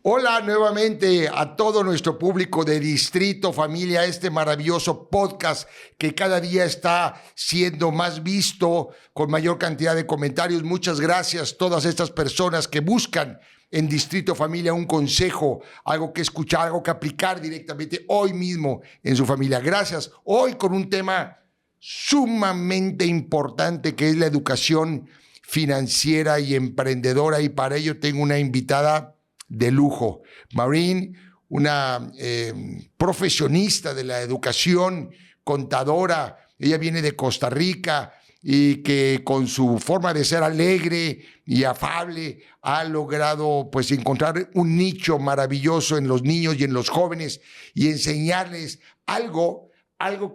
Hola nuevamente a todo nuestro público de Distrito Familia, este maravilloso podcast que cada día está siendo más visto con mayor cantidad de comentarios. Muchas gracias a todas estas personas que buscan en Distrito Familia un consejo, algo que escuchar, algo que aplicar directamente hoy mismo en su familia. Gracias. Hoy con un tema sumamente importante que es la educación financiera y emprendedora, y para ello tengo una invitada de lujo. Maureen, una profesionista de la educación, contadora. Ella viene de Costa Rica y que con su forma de ser alegre y afable ha logrado pues encontrar un nicho maravilloso en los niños y en los jóvenes y enseñarles algo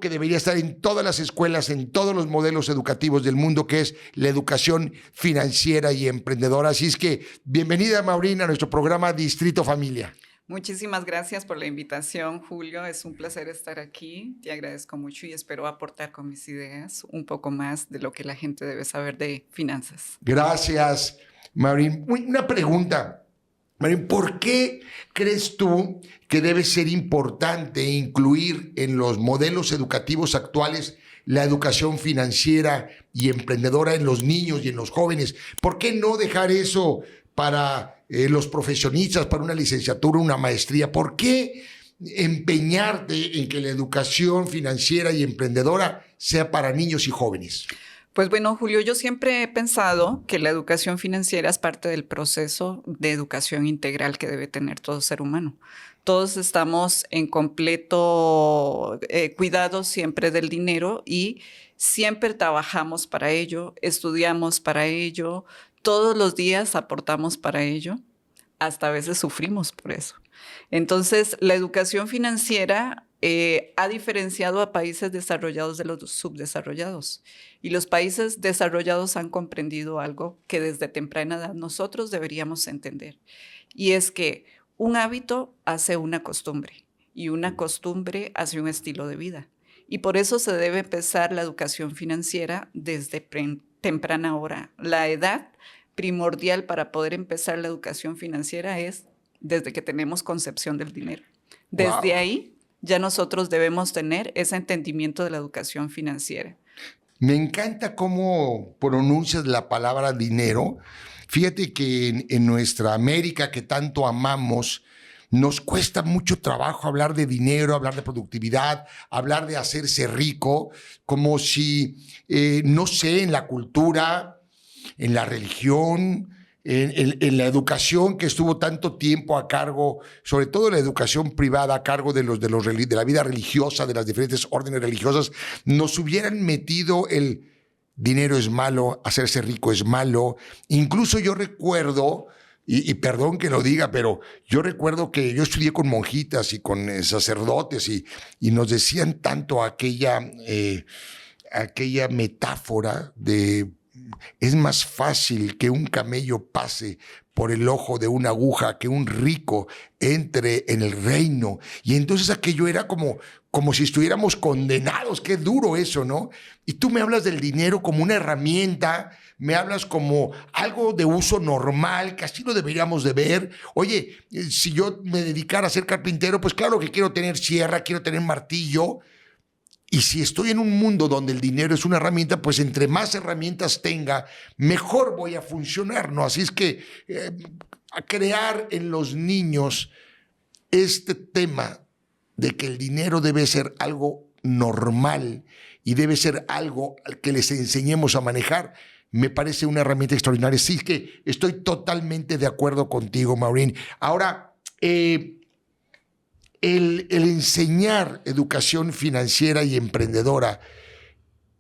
que debería estar en todas las escuelas, en todos los modelos educativos del mundo, que es la educación financiera y emprendedora. Así es que bienvenida, Maureen, a nuestro programa Distrito Familia. Muchísimas gracias por la invitación, Julio. Es un placer estar aquí. Te agradezco mucho y espero aportar con mis ideas un poco más de lo que la gente debe saber de finanzas. Gracias, Maureen. Una pregunta. Maureen, ¿por qué crees tú que debe ser importante incluir en los modelos educativos actuales la educación financiera y emprendedora en los niños y en los jóvenes? ¿Por qué no dejar eso para los profesionistas, para una licenciatura, una maestría? ¿Por qué empeñarte en que la educación financiera y emprendedora sea para niños y jóvenes? Pues bueno, Julio, yo siempre he pensado que la educación financiera es parte del proceso de educación integral que debe tener todo ser humano. Todos estamos en completo cuidado siempre del dinero y siempre trabajamos para ello, estudiamos para ello, todos los días aportamos para ello, hasta a veces sufrimos por eso. Entonces, la educación financiera ha diferenciado a países desarrollados de los subdesarrollados. Y los países desarrollados han comprendido algo que desde temprana edad nosotros deberíamos entender. Y es que un hábito hace una costumbre y una costumbre hace un estilo de vida. Y por eso se debe empezar la educación financiera desde temprana hora. La edad primordial para poder empezar la educación financiera es desde que tenemos concepción del dinero. Desde ahí ya nosotros debemos tener ese entendimiento de la educación financiera. Me encanta cómo pronuncias la palabra dinero. Fíjate que en nuestra América que tanto amamos, nos cuesta mucho trabajo hablar de dinero, hablar de productividad, hablar de hacerse rico, como si, no sé, en la cultura, en la religión, en la educación que estuvo tanto tiempo a cargo, sobre todo la educación privada a cargo de la vida religiosa, de las diferentes órdenes religiosas, nos hubieran metido el dinero es malo, hacerse rico es malo. Incluso yo recuerdo, y perdón que lo diga, pero yo recuerdo que yo estudié con monjitas y con sacerdotes y nos decían tanto aquella metáfora de es más fácil que un camello pase por el ojo de una aguja que un rico entre en el reino. Y entonces aquello era como si estuviéramos condenados. Qué duro eso, ¿no? Y tú me hablas del dinero como una herramienta, me hablas como algo de uso normal, que así lo deberíamos de ver. Oye, si yo me dedicara a ser carpintero, pues claro que quiero tener sierra, quiero tener martillo. Y si estoy en un mundo donde el dinero es una herramienta, pues entre más herramientas tenga, mejor voy a funcionar, ¿no? Así es que a crear en los niños este tema de que el dinero debe ser algo normal y debe ser algo que les enseñemos a manejar, me parece una herramienta extraordinaria. Sí, es que estoy totalmente de acuerdo contigo, Maureen. Ahora, el enseñar educación financiera y emprendedora,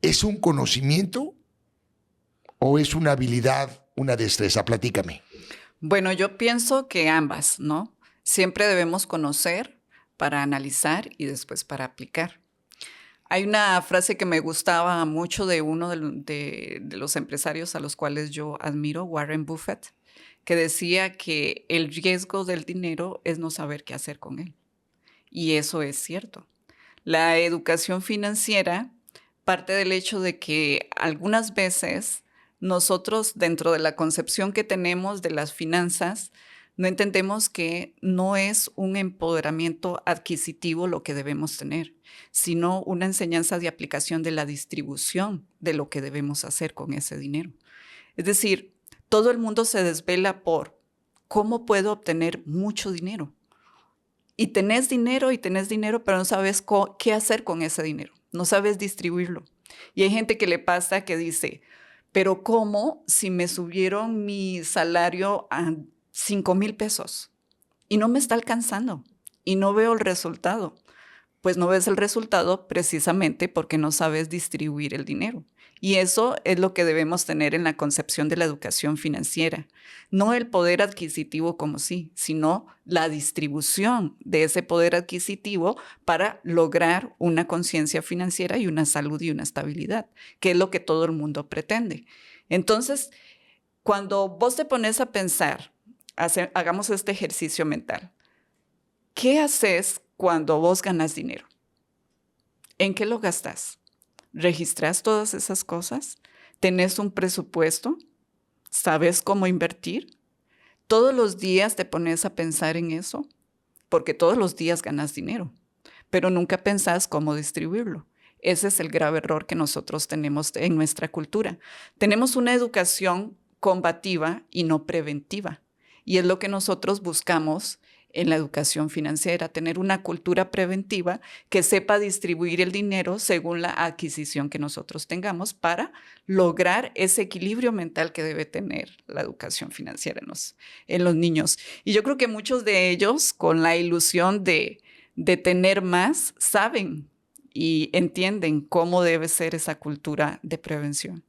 ¿es un conocimiento o es una habilidad, una destreza? Platícame. Bueno, yo pienso que ambas, ¿no? Siempre debemos conocer para analizar y después para aplicar. Hay una frase que me gustaba mucho de uno de los empresarios a los cuales yo admiro, Warren Buffett, que decía que el riesgo del dinero es no saber qué hacer con él. Y eso es cierto. La educación financiera parte del hecho de que algunas veces nosotros, dentro de la concepción que tenemos de las finanzas, No entendemos que no es un empoderamiento adquisitivo lo que debemos tener, sino una enseñanza de aplicación de la distribución de lo que debemos hacer con ese dinero. Es decir, todo el mundo se desvela por cómo puedo obtener mucho dinero. Y tenés dinero, pero no sabes qué hacer con ese dinero. No sabes distribuirlo. Y hay gente que le pasa que dice, pero ¿cómo si me subieron mi salario a 5,000 pesos y no me está alcanzando y no veo el resultado? Pues no ves el resultado precisamente porque no sabes distribuir el dinero. Y eso es lo que debemos tener en la concepción de la educación financiera. No el poder adquisitivo como sí, sino la distribución de ese poder adquisitivo para lograr una conciencia financiera y una salud y una estabilidad, que es lo que todo el mundo pretende. Entonces, cuando vos te pones a pensar, hagamos este ejercicio mental. ¿Qué haces cuando vos ganas dinero? ¿En qué lo gastas? ¿Registras todas esas cosas? ¿Tenés un presupuesto? ¿Sabes cómo invertir? ¿Todos los días te pones a pensar en eso? Porque todos los días ganas dinero, pero nunca pensás cómo distribuirlo. Ese es el grave error que nosotros tenemos en nuestra cultura. Tenemos una educación combativa y no preventiva. Y es lo que nosotros buscamos en la educación financiera, tener una cultura preventiva que sepa distribuir el dinero según la adquisición que nosotros tengamos para lograr ese equilibrio mental que debe tener la educación financiera en los niños. Y yo creo que muchos de ellos, con la ilusión de tener más, saben y entienden cómo debe ser esa cultura de prevención.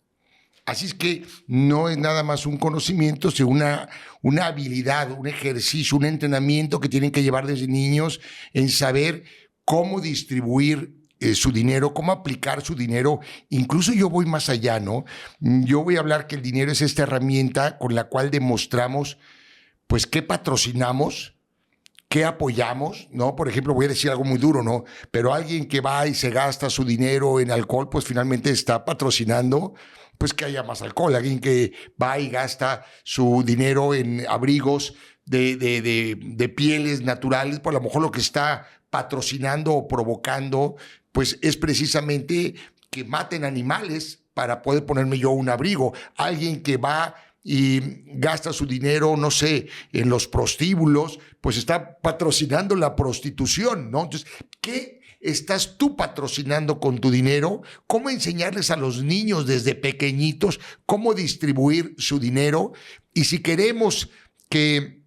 Así es que no es nada más un conocimiento, sino una habilidad, un ejercicio, un entrenamiento que tienen que llevar desde niños en saber cómo distribuir su dinero, cómo aplicar su dinero. Incluso yo voy más allá, ¿no? Yo voy a hablar que el dinero es esta herramienta con la cual demostramos, pues, qué patrocinamos, qué apoyamos, ¿no? Por ejemplo, voy a decir algo muy duro, ¿no? Pero alguien que va y se gasta su dinero en alcohol, pues finalmente está patrocinando pues que haya más alcohol. Alguien que va y gasta su dinero en abrigos de pieles naturales, pues a lo mejor lo que está patrocinando o provocando, pues es precisamente que maten animales para poder ponerme yo un abrigo. Alguien que va y gasta su dinero, no sé, en los prostíbulos, pues está patrocinando la prostitución, ¿no? Entonces, ¿qué estás tú patrocinando con tu dinero? ¿Cómo enseñarles a los niños desde pequeñitos cómo distribuir su dinero? Y si queremos que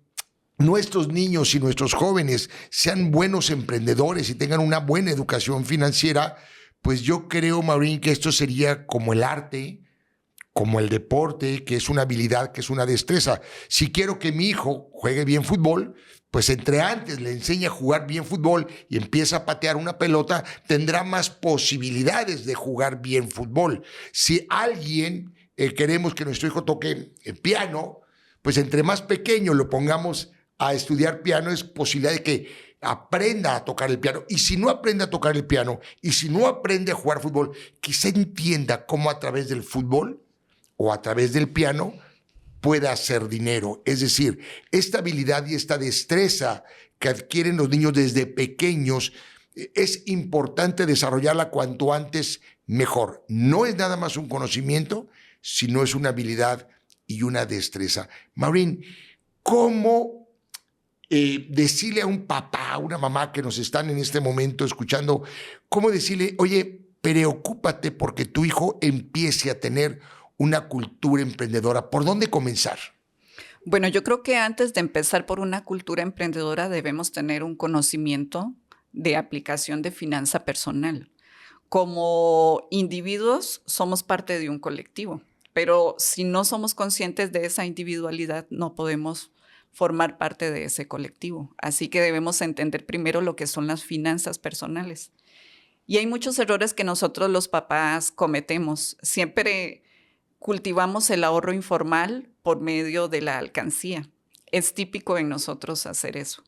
nuestros niños y nuestros jóvenes sean buenos emprendedores y tengan una buena educación financiera, pues yo creo, Maureen, que esto sería como el arte, como el deporte, que es una habilidad, que es una destreza. Si quiero que mi hijo juegue bien fútbol, pues entre antes le enseñe a jugar bien fútbol y empieza a patear una pelota, tendrá más posibilidades de jugar bien fútbol. Si alguien queremos que nuestro hijo toque el piano, pues entre más pequeño lo pongamos a estudiar piano, es posibilidad de que aprenda a tocar el piano. Y si no aprende a tocar el piano, y si no aprende a jugar fútbol, quizá entienda cómo a través del fútbol o a través del piano pueda hacer dinero. Es decir, esta habilidad y esta destreza que adquieren los niños desde pequeños es importante desarrollarla cuanto antes mejor. No es nada más un conocimiento, sino es una habilidad y una destreza. Maureen, ¿cómo decirle a un papá, a una mamá que nos están en este momento escuchando, cómo decirle, oye, preocúpate porque tu hijo empiece a tener una cultura emprendedora? ¿Por dónde comenzar? Bueno, yo creo que antes de empezar por una cultura emprendedora debemos tener un conocimiento de aplicación de finanza personal. Como individuos somos parte de un colectivo, pero si no somos conscientes de esa individualidad no podemos formar parte de ese colectivo. Así que debemos entender primero lo que son las finanzas personales. Y hay muchos errores que nosotros los papás cometemos. Siempre cultivamos el ahorro informal por medio de la alcancía. Es típico en nosotros hacer eso,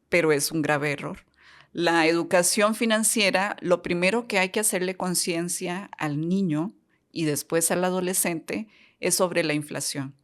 pero es un grave error. La educación financiera, lo primero que hay que hacerle conciencia al niño y después al adolescente es sobre la inflación.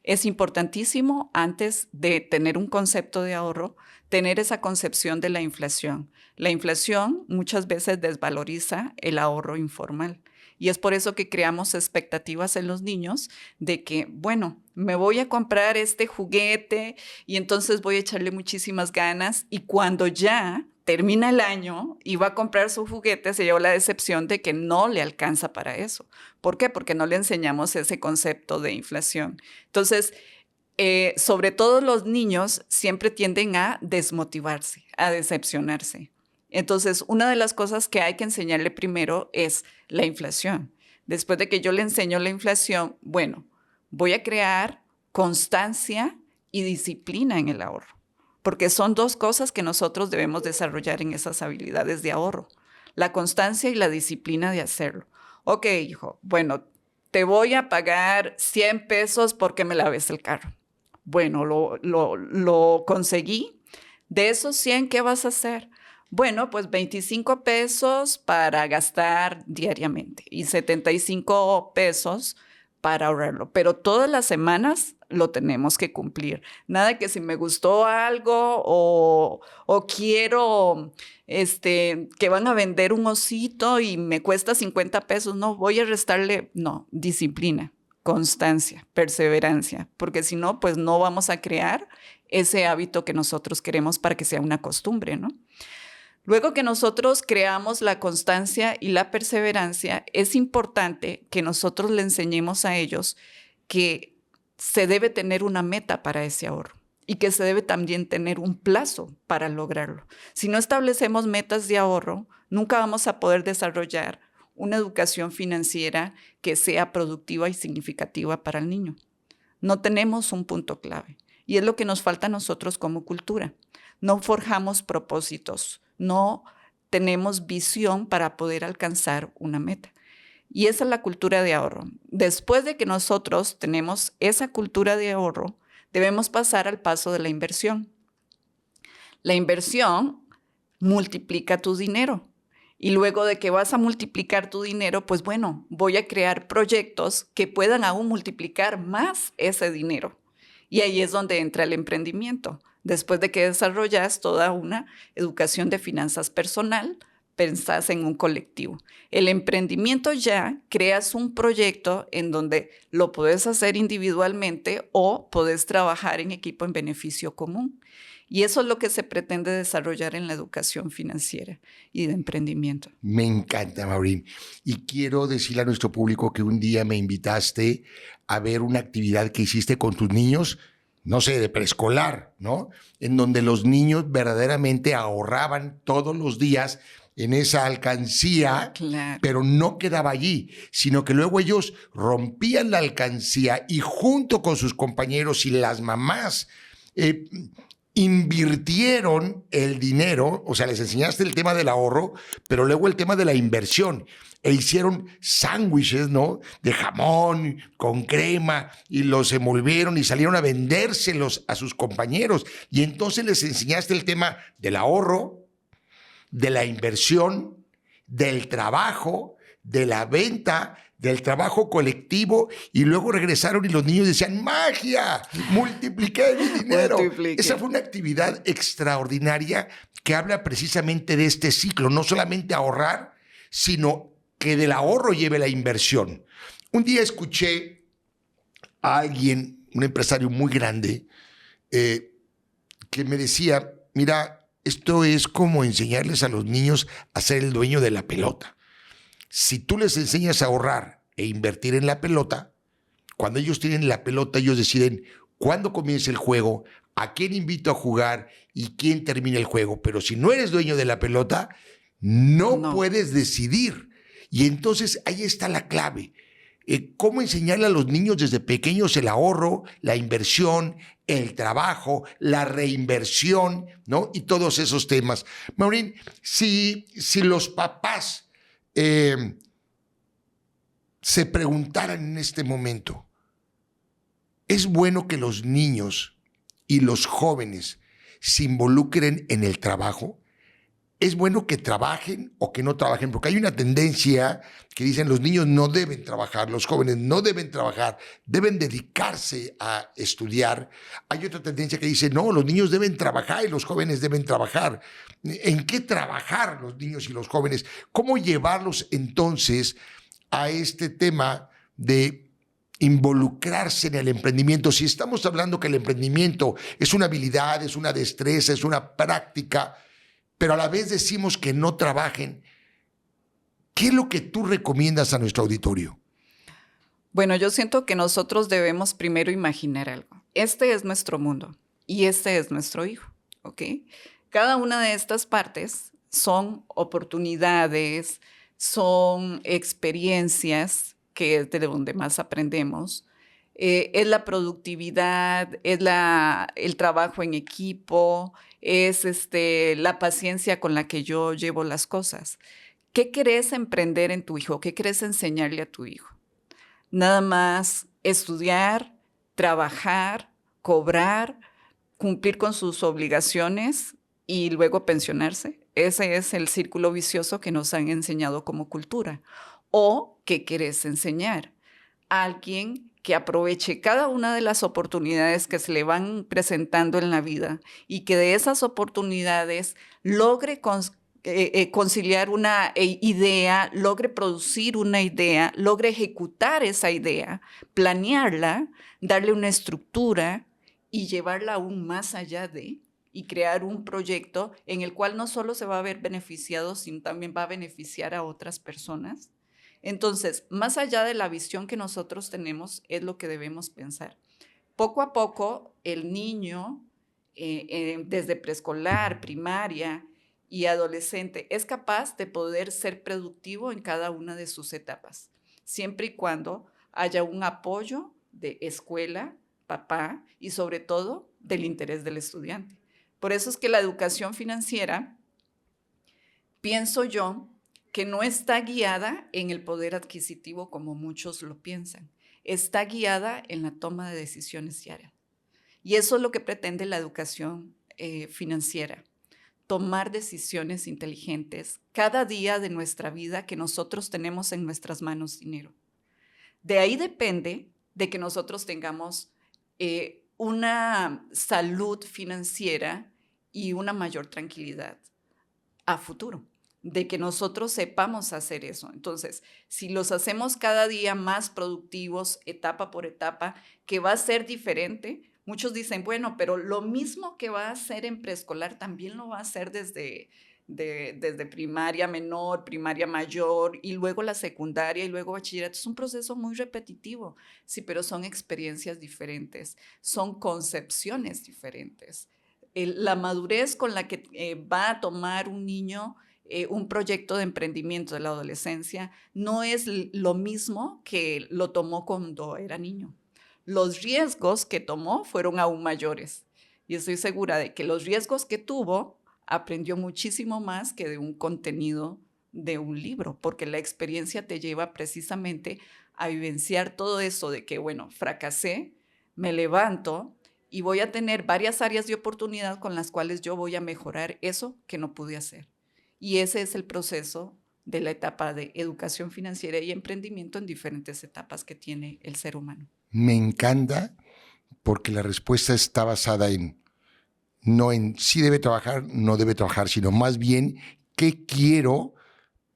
Es importantísimo, antes de tener un concepto de ahorro, tener esa concepción de la inflación. La inflación muchas veces desvaloriza el ahorro informal. Y es por eso que creamos expectativas en los niños de que, bueno, me voy a comprar este juguete y entonces voy a echarle muchísimas ganas, y cuando ya termina el año y va a comprar su juguete, se lleva la decepción de que no le alcanza para eso. ¿Por qué? Porque no le enseñamos ese concepto de inflación. Entonces, sobre todo los niños siempre tienden a desmotivarse, a decepcionarse. Entonces, una de las cosas que hay que enseñarle primero es la inflación. Después de que yo le enseño la inflación, bueno, voy a crear constancia y disciplina en el ahorro, porque son dos cosas que nosotros debemos desarrollar en esas habilidades de ahorro: la constancia y la disciplina de hacerlo. Ok, hijo, bueno, te voy a pagar 100 pesos porque me laves el carro. Bueno, lo conseguí. De esos 100, ¿qué vas a hacer? Bueno, pues 25 pesos para gastar diariamente y 75 pesos para ahorrarlo. Pero todas las semanas lo tenemos que cumplir. Nada que si me gustó algo o quiero que van a vender un osito y me cuesta 50 pesos, no, voy a restarle, no, disciplina, constancia, perseverancia, porque si no, pues no vamos a crear ese hábito que nosotros queremos para que sea una costumbre, ¿no? Luego que nosotros creamos la constancia y la perseverancia, es importante que nosotros le enseñemos a ellos que se debe tener una meta para ese ahorro y que se debe también tener un plazo para lograrlo. Si no establecemos metas de ahorro, nunca vamos a poder desarrollar una educación financiera que sea productiva y significativa para el niño. No tenemos un punto clave y es lo que nos falta a nosotros como cultura. No forjamos propósitos, no tenemos visión para poder alcanzar una meta. Y esa es la cultura de ahorro. Después de que nosotros tenemos esa cultura de ahorro, debemos pasar al paso de la inversión. La inversión multiplica tu dinero. Y luego de que vas a multiplicar tu dinero, pues bueno, voy a crear proyectos que puedan aún multiplicar más ese dinero. Y ahí es donde entra el emprendimiento. Después de que desarrollas toda una educación de finanzas personal, pensás en un colectivo. El emprendimiento ya creas un proyecto en donde lo puedes hacer individualmente o puedes trabajar en equipo en beneficio común. Y eso es lo que se pretende desarrollar en la educación financiera y de emprendimiento. Me encanta, Maureen. Y quiero decirle a nuestro público que un día me invitaste a ver una actividad que hiciste con tus niños, no sé, de preescolar, ¿no? En donde los niños verdaderamente ahorraban todos los días en esa alcancía, Claro. Pero no quedaba allí, sino que luego ellos rompían la alcancía y junto con sus compañeros y las mamás invirtieron el dinero, o sea, les enseñaste el tema del ahorro, pero luego el tema de la inversión. E hicieron sándwiches, ¿no? De jamón con crema y los envolvieron y salieron a vendérselos a sus compañeros. Y entonces les enseñaste el tema del ahorro, de la inversión, del trabajo, de la venta, del trabajo colectivo, y luego regresaron y los niños decían, ¡magia! ¡Multipliqué mi dinero! Esa fue una actividad extraordinaria que habla precisamente de este ciclo, no solamente ahorrar, sino que del ahorro lleve la inversión. Un día escuché a alguien, un empresario muy grande, que me decía, mira, esto es como enseñarles a los niños a ser el dueño de la pelota. Si tú les enseñas a ahorrar e invertir en la pelota, cuando ellos tienen la pelota, ellos deciden cuándo comienza el juego, a quién invito a jugar y quién termina el juego. Pero si no eres dueño de la pelota, no puedes decidir. Y entonces ahí está la clave. Cómo enseñarle a los niños desde pequeños el ahorro, la inversión, el trabajo, la reinversión, ¿no? Y todos esos temas. Maureen, si los papás se preguntaran en este momento, ¿es bueno que los niños y los jóvenes se involucren en el trabajo? ¿es bueno que trabajen o que no trabajen? Porque hay una tendencia que dicen los niños no deben trabajar, los jóvenes no deben trabajar, deben dedicarse a estudiar. Hay otra tendencia que dice no, los niños deben trabajar y los jóvenes deben trabajar. ¿En qué trabajar los niños y los jóvenes? ¿Cómo llevarlos entonces a este tema de involucrarse en el emprendimiento? Si estamos hablando que el emprendimiento es una habilidad, es una destreza, es una práctica, pero a la vez decimos que no trabajen, ¿qué es lo que tú recomiendas a nuestro auditorio? Bueno, yo siento que nosotros debemos primero imaginar algo. Este es nuestro mundo y este es nuestro hijo, ¿ok? Cada una de estas partes son oportunidades, son experiencias, que es de donde más aprendemos. Es la productividad, es el trabajo en equipo, es la paciencia con la que yo llevo las cosas. ¿Qué querés emprender en tu hijo? ¿Qué querés enseñarle a tu hijo? Nada más estudiar, trabajar, cobrar, cumplir con sus obligaciones y luego pensionarse. Ese es el círculo vicioso que nos han enseñado como cultura. ¿O qué querés enseñar? Alguien que aproveche cada una de las oportunidades que se le van presentando en la vida y que de esas oportunidades logre conciliar una idea, logre producir una idea, logre ejecutar esa idea, planearla, darle una estructura y llevarla aún más allá de, y crear un proyecto en el cual no solo se va a ver beneficiado, sino también va a beneficiar a otras personas. Entonces, más allá de la visión que nosotros tenemos, es lo que debemos pensar. Poco a poco, el niño, desde preescolar, primaria y adolescente, es capaz de poder ser productivo en cada una de sus etapas, siempre y cuando haya un apoyo de escuela, papá y sobre todo del interés del estudiante. Por eso es que la educación financiera, pienso yo, que no está guiada en el poder adquisitivo como muchos lo piensan. Está guiada en la toma de decisiones diarias. Y eso es lo que pretende la educación financiera. Tomar decisiones inteligentes cada día de nuestra vida que nosotros tenemos en nuestras manos dinero. De ahí depende de que nosotros tengamos una salud financiera y una mayor tranquilidad a futuro, de que nosotros sepamos hacer eso. Entonces, si los hacemos cada día más productivos, etapa por etapa, que va a ser diferente, muchos dicen, bueno, pero lo mismo que va a hacer en preescolar también lo va a hacer desde primaria menor, primaria mayor, y luego la secundaria, y luego bachillerato. Es un proceso muy repetitivo, sí, pero son experiencias diferentes, son concepciones diferentes. La madurez con la que va a tomar un niño un proyecto de emprendimiento de la adolescencia no es lo mismo que lo tomó cuando era niño. Los riesgos que tomó fueron aún mayores. Y estoy segura de que los riesgos que tuvo aprendió muchísimo más que de un contenido de un libro, porque la experiencia te lleva precisamente a vivenciar todo eso de que, bueno, fracasé, me levanto y voy a tener varias áreas de oportunidad con las cuales yo voy a mejorar eso que no pude hacer. Y ese es el proceso de la etapa de educación financiera y emprendimiento en diferentes etapas que tiene el ser humano. Me encanta porque la respuesta está basada no en si debe trabajar, no debe trabajar, sino más bien qué quiero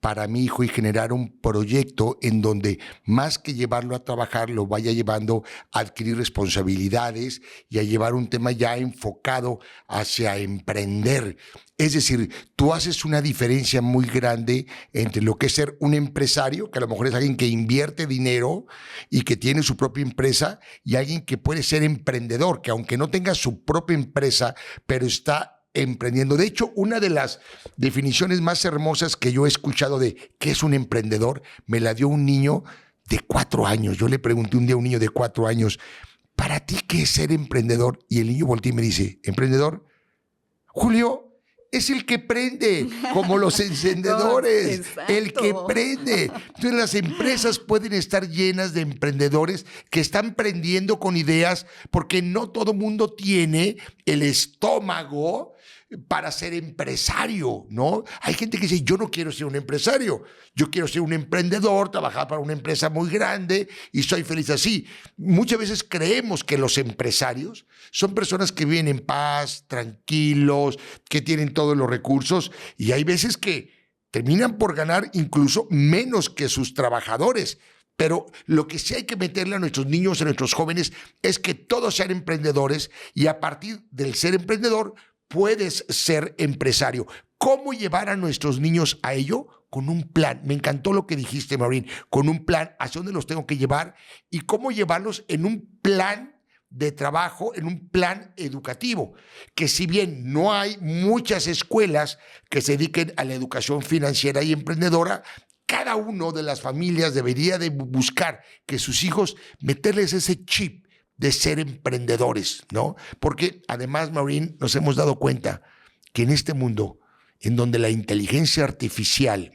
para mi hijo y generar un proyecto en donde más que llevarlo a trabajar, lo vaya llevando a adquirir responsabilidades y a llevar un tema ya enfocado hacia emprender. Es decir, tú haces una diferencia muy grande entre lo que es ser un empresario, que a lo mejor es alguien que invierte dinero y que tiene su propia empresa, y alguien que puede ser emprendedor, que aunque no tenga su propia empresa, pero está emprendiendo. De hecho, una de las definiciones más hermosas que yo he escuchado de qué es un emprendedor, me la dio un niño de 4 años. Yo le pregunté un día a un niño de 4 años, ¿para ti qué es ser emprendedor? Y el niño volteó y me dice, ¿emprendedor? Julio, es el que prende, como los encendedores, el que prende. Entonces las empresas pueden estar llenas de emprendedores que están prendiendo con ideas, porque no todo mundo tiene el estómago para ser empresario, ¿no? Hay gente que dice, yo no quiero ser un empresario, yo quiero ser un emprendedor, trabajar para una empresa muy grande y soy feliz así. Muchas veces creemos que los empresarios son personas que viven en paz, tranquilos, que tienen todos los recursos, y hay veces que terminan por ganar incluso menos que sus trabajadores. Pero lo que sí hay que meterle a nuestros niños, a nuestros jóvenes, es que todos sean emprendedores, y a partir del ser emprendedor puedes ser empresario. ¿Cómo llevar a nuestros niños a ello? Con un plan. Me encantó lo que dijiste, Maureen, con un plan, hacia dónde los tengo que llevar y cómo llevarlos en un plan de trabajo, en un plan educativo, que si bien no hay muchas escuelas que se dediquen a la educación financiera y emprendedora, cada una de las familias debería de buscar que sus hijos meterles ese chip de ser emprendedores, ¿no? Porque además, Maureen, nos hemos dado cuenta que en este mundo en donde la inteligencia artificial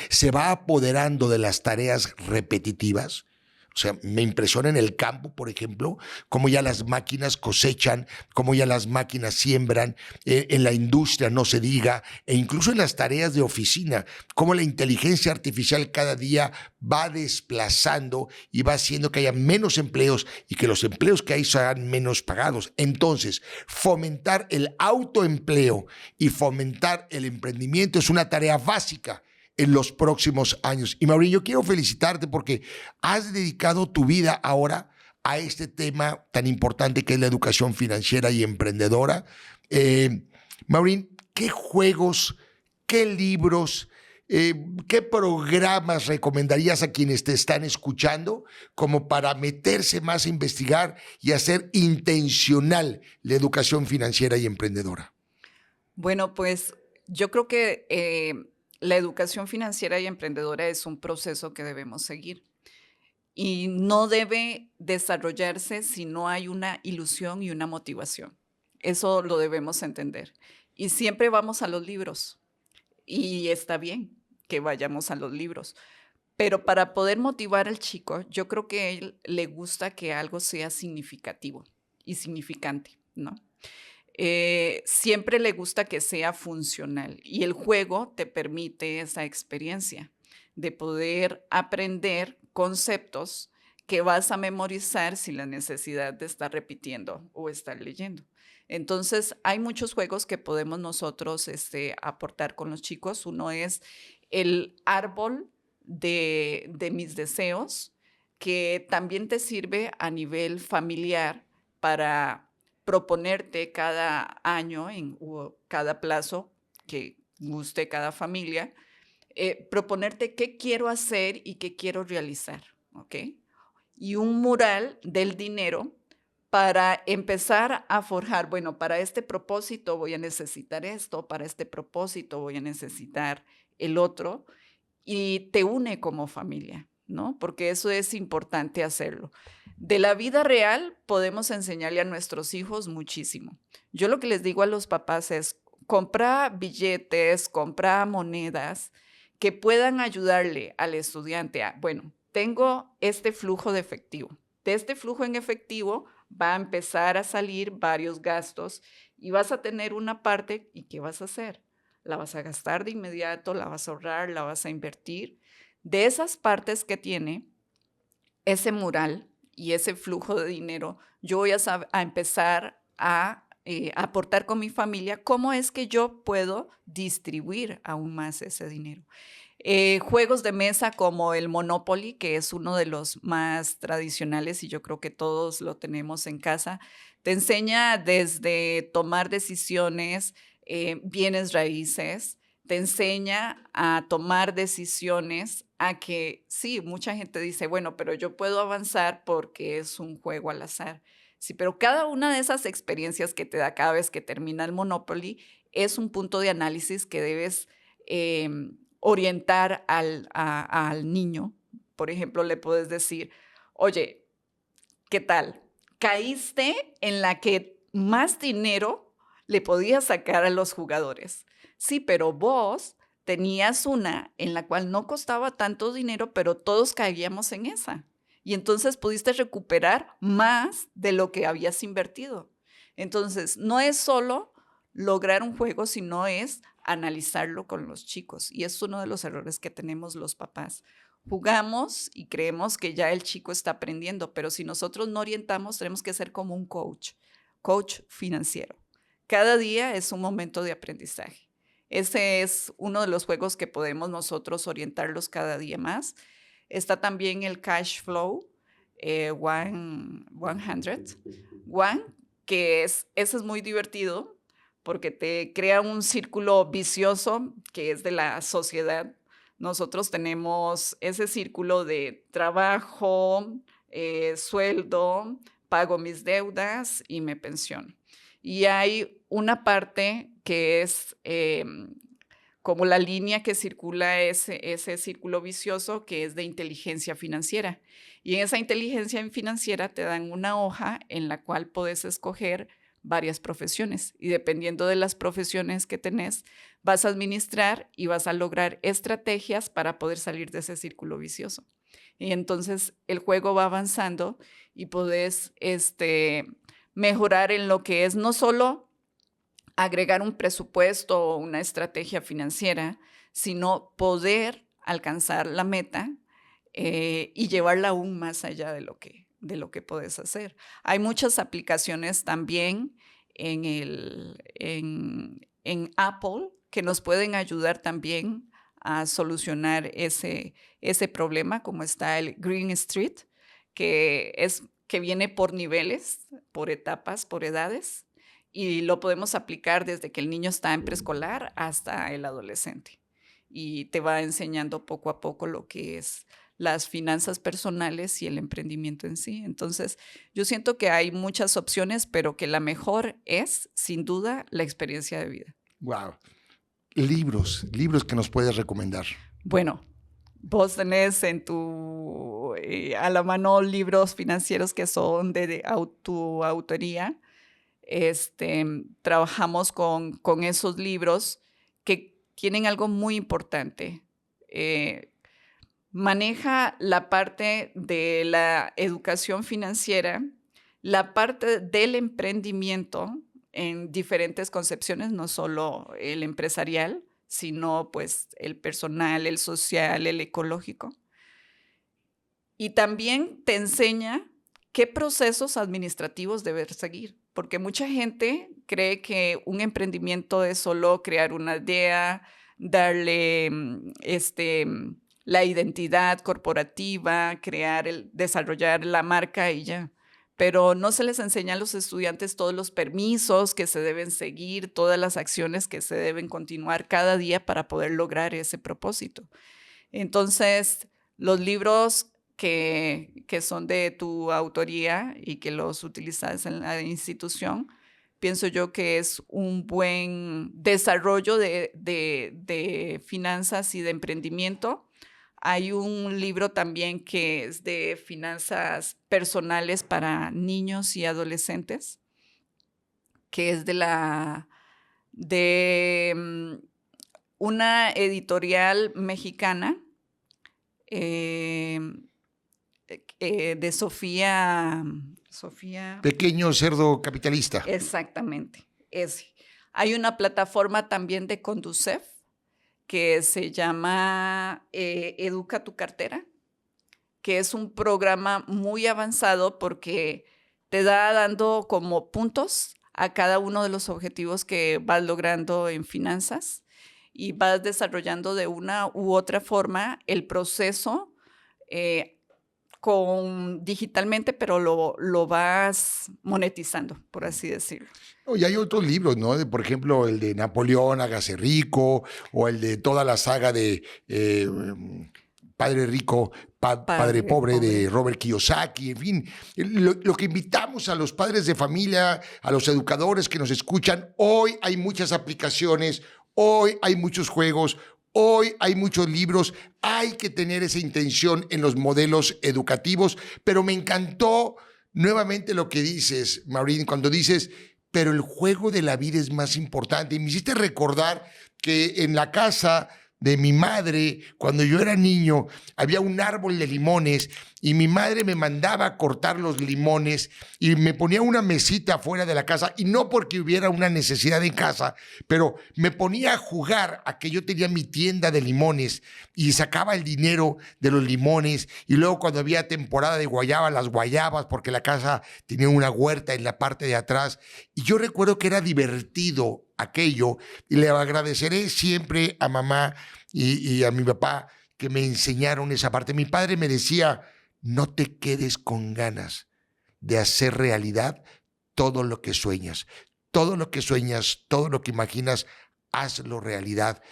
se va apoderando de las tareas repetitivas. O sea, me impresiona en el campo, por ejemplo, cómo ya las máquinas cosechan, cómo ya las máquinas siembran, en la industria no se diga, e incluso en las tareas de oficina, cómo la inteligencia artificial cada día va desplazando y va haciendo que haya menos empleos y que los empleos que hay sean menos pagados. Entonces, fomentar el autoempleo y fomentar el emprendimiento es una tarea básica en los próximos años. Y Maureen, yo quiero felicitarte porque has dedicado tu vida ahora a este tema tan importante que es la educación financiera y emprendedora. Maureen, ¿qué juegos, qué libros, qué programas recomendarías a quienes te están escuchando como para meterse más a investigar y hacer intencional la educación financiera y emprendedora? Bueno, pues yo creo que la educación financiera y emprendedora es un proceso que debemos seguir y no debe desarrollarse si no hay una ilusión y una motivación. Eso lo debemos entender. Y siempre vamos a los libros y está bien que vayamos a los libros, pero para poder motivar al chico, yo creo que a él le gusta que algo sea significativo y significante, ¿no? Siempre le gusta que sea funcional y el juego te permite esa experiencia de poder aprender conceptos que vas a memorizar sin la necesidad de estar repitiendo o estar leyendo. Entonces, hay muchos juegos que podemos nosotros aportar con los chicos. Uno es el árbol de mis deseos, que también te sirve a nivel familiar para proponerte cada año o cada plazo que guste cada familia, proponerte qué quiero hacer y qué quiero realizar, ¿ok? Y un mural del dinero para empezar a forjar, bueno, para este propósito voy a necesitar esto, para este propósito voy a necesitar el otro, y te une como familia, ¿no? Porque eso es importante hacerlo. De la vida real podemos enseñarle a nuestros hijos muchísimo. Yo lo que les digo a los papás es, compra billetes, compra monedas que puedan ayudarle al estudiante a, bueno, tengo este flujo de efectivo. De este flujo en efectivo va a empezar a salir varios gastos y vas a tener una parte, ¿y qué vas a hacer? ¿La vas a gastar de inmediato? ¿La vas a ahorrar? ¿La vas a invertir? De esas partes que tiene ese mural y ese flujo de dinero, yo voy a empezar a aportar con mi familia cómo es que yo puedo distribuir aún más ese dinero. Juegos de mesa como el Monopoly, que es uno de los más tradicionales y yo creo que todos lo tenemos en casa, te enseña desde tomar decisiones, bienes raíces, te enseña a tomar decisiones, a que sí, mucha gente dice, bueno, pero yo puedo avanzar porque es un juego al azar. Sí, pero cada una de esas experiencias que te da cada vez que termina el Monopoly es un punto de análisis que debes orientar al niño. Por ejemplo, le puedes decir, oye, ¿qué tal? Caíste en la que más dinero le podías sacar a los jugadores. Sí, pero vos tenías una en la cual no costaba tanto dinero, pero todos caíamos en esa. Y entonces pudiste recuperar más de lo que habías invertido. Entonces, no es solo lograr un juego, sino es analizarlo con los chicos. Y es uno de los errores que tenemos los papás. Jugamos y creemos que ya el chico está aprendiendo, pero si nosotros no orientamos, tenemos que ser como un coach financiero. Cada día es un momento de aprendizaje. Ese es uno de los juegos que podemos nosotros orientarlos cada día más. Está también el Cash Flow 100, que ese es muy divertido porque te crea un círculo vicioso que es de la sociedad. Nosotros tenemos ese círculo de trabajo, sueldo, pago mis deudas y me pensiono. Y hay una parte que es como la línea que circula ese círculo vicioso, que es de inteligencia financiera. Y en esa inteligencia financiera te dan una hoja en la cual puedes escoger varias profesiones. Y dependiendo de las profesiones que tenés, vas a administrar y vas a lograr estrategias para poder salir de ese círculo vicioso. Y entonces el juego va avanzando y podés mejorar en lo que es no solo agregar un presupuesto o una estrategia financiera, sino poder alcanzar la meta y llevarla aún más allá de lo que puedes hacer. Hay muchas aplicaciones también en Apple que nos pueden ayudar también a solucionar ese problema, como está el Green Street, que viene por niveles, por etapas, por edades, y lo podemos aplicar desde que el niño está en preescolar hasta el adolescente. Y te va enseñando poco a poco lo que es las finanzas personales y el emprendimiento en sí. Entonces, yo siento que hay muchas opciones, pero que la mejor es, sin duda, la experiencia de vida. Wow. Libros que nos puedes recomendar. Bueno, vos tenés a la mano libros financieros que son de tu autoría. Trabajamos con esos libros que tienen algo muy importante. Maneja la parte de la educación financiera, la parte del emprendimiento en diferentes concepciones, no solo el empresarial, sino pues el personal, el social, el ecológico. Y también te enseña qué procesos administrativos debes seguir, porque mucha gente cree que un emprendimiento es solo crear una idea, darle la identidad corporativa, desarrollar la marca y ya. Pero no se les enseña a los estudiantes todos los permisos que se deben seguir, todas las acciones que se deben continuar cada día para poder lograr ese propósito. Entonces, los libros que son de tu autoría y que los utilizas en la institución, pienso yo que es un buen desarrollo de finanzas y de emprendimiento. Hay un libro también que es de finanzas personales para niños y adolescentes, que es de una editorial mexicana, de Sofía. Pequeño cerdo capitalista. Exactamente, ese. Hay una plataforma también de Conducef que se llama Educa tu cartera, que es un programa muy avanzado porque te da dando como puntos a cada uno de los objetivos que vas logrando en finanzas y vas desarrollando de una u otra forma el proceso digitalmente, pero lo vas monetizando, por así decirlo. Y hay otros libros, ¿no? Por ejemplo, el de Napoleón, Hágase Rico, o el de toda la saga de Padre Rico, Padre Pobre, de Robert Kiyosaki, en fin. Lo que invitamos a los padres de familia, a los educadores que nos escuchan, hoy hay muchas aplicaciones, hoy hay muchos juegos, hoy hay muchos libros, hay que tener esa intención en los modelos educativos, pero me encantó nuevamente lo que dices, Maureen, cuando dices, pero el juego de la vida es más importante. Y me hiciste recordar que en la casa de mi madre, cuando yo era niño, había un árbol de limones y mi madre me mandaba a cortar los limones y me ponía una mesita afuera de la casa, y no porque hubiera una necesidad en casa, pero me ponía a jugar a que yo tenía mi tienda de limones y sacaba el dinero de los limones, y luego cuando había temporada de guayaba, las guayabas, porque la casa tenía una huerta en la parte de atrás, y yo recuerdo que era divertido aquello, y le agradeceré siempre a mamá y a mi papá que me enseñaron esa parte. Mi padre me decía: no te quedes con ganas de hacer realidad todo lo que sueñas. Todo lo que sueñas, todo lo que imaginas, hazlo realidad.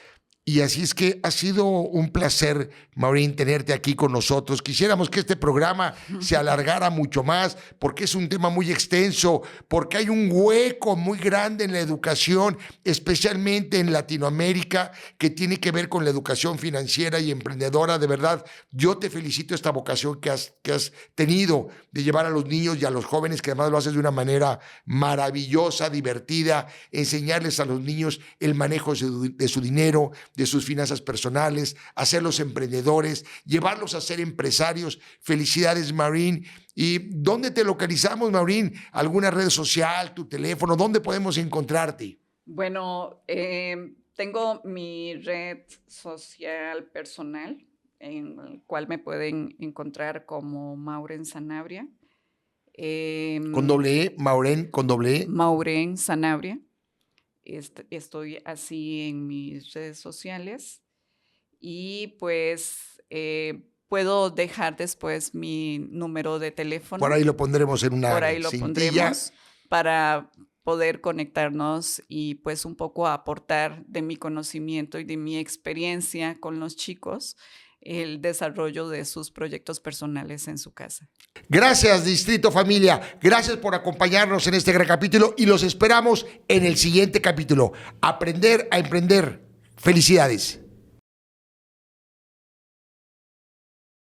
Y así es que ha sido un placer, Maureen, tenerte aquí con nosotros. Quisiéramos que este programa se alargara mucho más, porque es un tema muy extenso, porque hay un hueco muy grande en la educación, especialmente en Latinoamérica, que tiene que ver con la educación financiera y emprendedora. De verdad, yo te felicito esta vocación que has tenido de llevar a los niños y a los jóvenes, que además lo haces de una manera maravillosa, divertida, enseñarles a los niños el manejo de su dinero, de sus finanzas personales, hacerlos emprendedores, llevarlos a ser empresarios. Felicidades, Maureen. ¿Y dónde te localizamos, Maureen? ¿Alguna red social, tu teléfono? ¿Dónde podemos encontrarte? Bueno, tengo mi red social personal, en la cual me pueden encontrar como Maureen Sanabria. ¿Con doble E? ¿Maureen con doble E? Maureen Sanabria. Estoy así en mis redes sociales, y pues puedo dejar después mi número de teléfono. Por ahí lo pondremos en una Por ahí lo cintilla. pondremos para poder conectarnos y pues un poco aportar de mi conocimiento y de mi experiencia con los chicos el desarrollo de sus proyectos personales en su casa. Gracias, Distrito Familia. Gracias por acompañarnos en este gran capítulo, y los esperamos en el siguiente capítulo. Aprender a emprender. Felicidades.